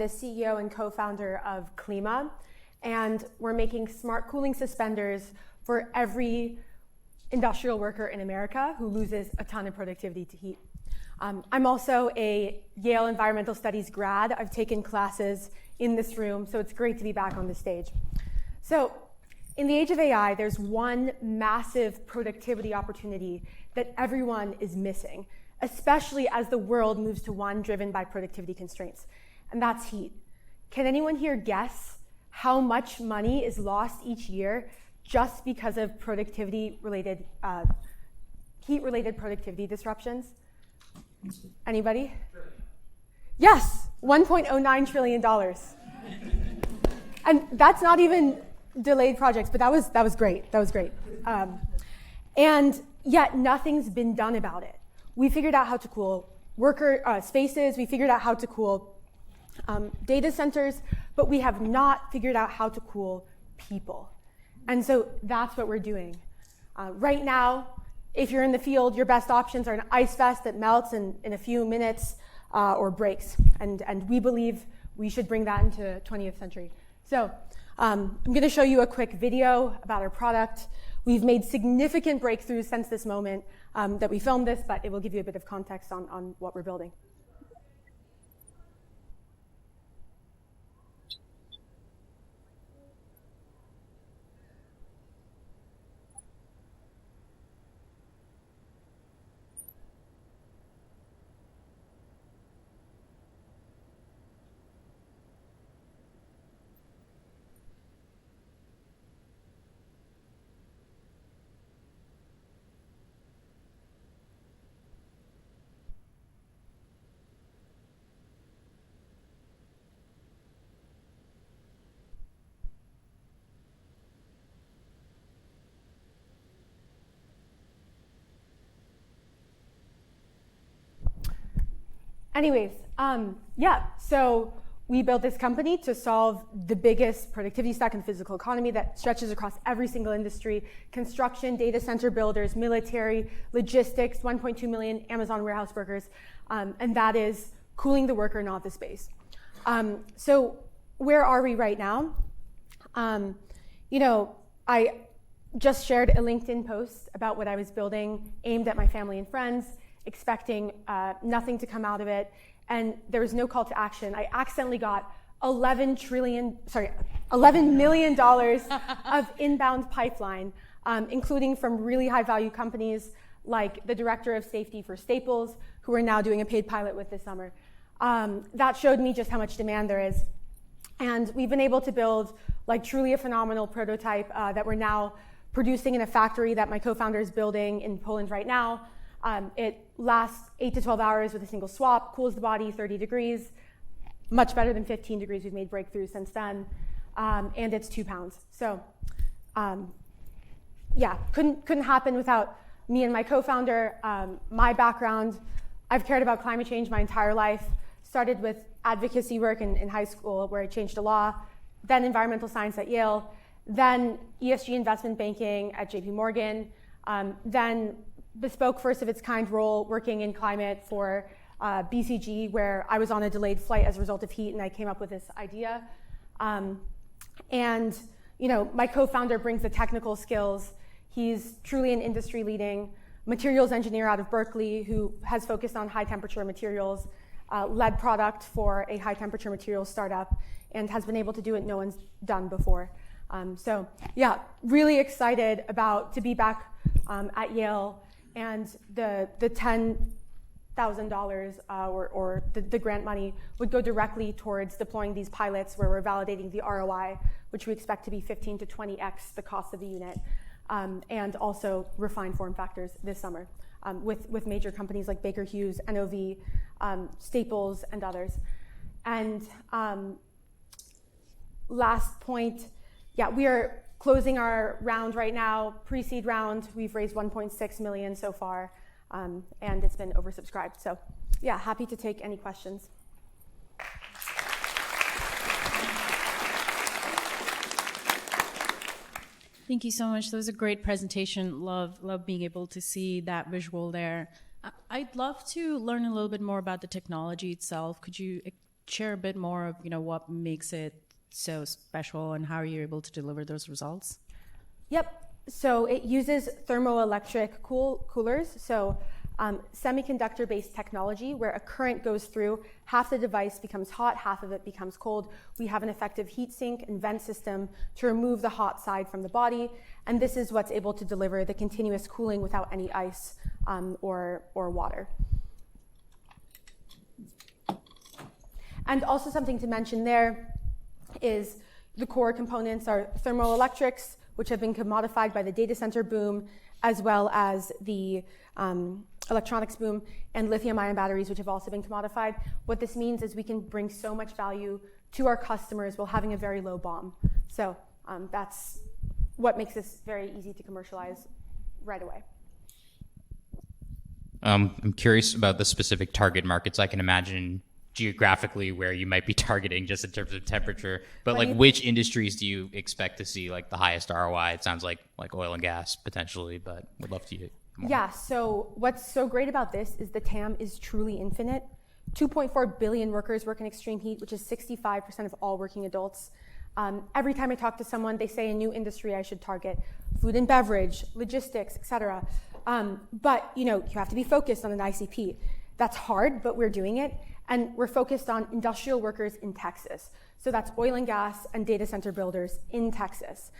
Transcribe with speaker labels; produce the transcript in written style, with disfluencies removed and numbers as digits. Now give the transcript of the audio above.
Speaker 1: the CEO and co-founder of Clema, and we're making smart cooling suspenders for every industrial worker in America who loses a ton of productivity to heat. I'm also a Yale Environmental Studies grad. I've taken classes in this room, so it's great to be back on the stage. So, in the age of AI, there's one massive productivity opportunity that everyone is missing, especially as the world moves to one driven by productivity constraints, and that's heat. Can anyone here guess how much money is lost each year just because of productivity-related, heat-related productivity disruptions? Anybody? Yes, $1.09 trillion. And that's not even delayed projects, but that was great. That was great. And yet nothing's been done about it. We figured out how to cool worker spaces. We figured out how to cool data centers, but we have not figured out how to cool people. And so that's what we're doing. Right now, if you're in the field, your best options are an ice vest that melts in a few minutes or breaks. And we believe we should bring that into 20th century. So I'm going to show you a quick video about our product. We've made significant breakthroughs since this moment that we filmed this, but it will give you a bit of context on what we're building. Anyways, so we built this company to solve the biggest productivity stack in the physical economy that stretches across every single industry: construction, data center builders, military, logistics, 1.2 million Amazon warehouse workers, and that is cooling the worker, not the space. So where are we right now? I just shared a LinkedIn post about what I was building aimed at my family and friends, expecting nothing to come out of it, and there was no call to action. I accidentally got $11 million of inbound pipeline, including from really high value companies like the director of safety for Staples, who are now doing a paid pilot with this summer. That showed me just how much demand there is. And we've been able to build like truly a phenomenal prototype that we're now producing in a factory that my co-founder is building in Poland right now. It lasts 8 to 12 hours with a single swap, cools the body 30 degrees, much better than 15 degrees. We've made breakthroughs since then, and it's 2 pounds. So, couldn't happen without me and my co-founder. My background, I've cared about climate change my entire life. Started with advocacy work in high school, where I changed the law, then environmental science at Yale, then ESG investment banking at JP Morgan, then bespoke first of its kind role working in climate for BCG, where I was on a delayed flight as a result of heat, and I came up with this idea. My co-founder brings the technical skills. He's truly an industry leading materials engineer out of Berkeley who has focused on high temperature materials, led product for a high temperature materials startup, and has been able to do what no one's done before. Really excited to be back at Yale. And the $10,000 or the grant money would go directly towards deploying these pilots where we're validating the ROI, which we expect to be 15 to 20x the cost of the unit, and also refine form factors this summer with major companies like Baker Hughes, NOV, Staples, and others. And last point, we are closing our round right now, pre-seed round. We've raised 1.6 million so far, and it's been oversubscribed. So happy to take any questions.
Speaker 2: Thank you so much. That was a great presentation. Love being able to see that visual there. I'd love to learn a little bit more about the technology itself. Could you share a bit more of, what makes it so special and how you're able to deliver those results?
Speaker 1: Yep. So it uses thermoelectric coolers. So semiconductor-based technology where a current goes through, half the device becomes hot, half of it becomes cold. We have an effective heat sink and vent system to remove the hot side from the body. And this is what's able to deliver the continuous cooling without any ice or water. And also something to mention there is the core components are thermoelectrics, which have been commodified by the data center boom, as well as the electronics boom, and lithium-ion batteries, which have also been commodified. What this means is we can bring so much value to our customers while having a very low BOM. So that's what makes this very easy to commercialize right away.
Speaker 3: I'm curious about the specific target markets. I can imagine geographically where you might be targeting just in terms of temperature, but like which industries do you expect to see like the highest ROI? It sounds like oil and gas potentially, but would love to hear more.
Speaker 1: Yeah, so what's so great about this is the TAM is truly infinite. 2.4 billion workers work in extreme heat, which is 65% of all working adults. Every time I talk to someone, they say a new industry I should target: food and beverage, logistics, etc. But you have to be focused on an ICP. That's hard, but we're doing it. And we're focused on industrial workers in Texas. So that's oil and gas and data center builders in Texas.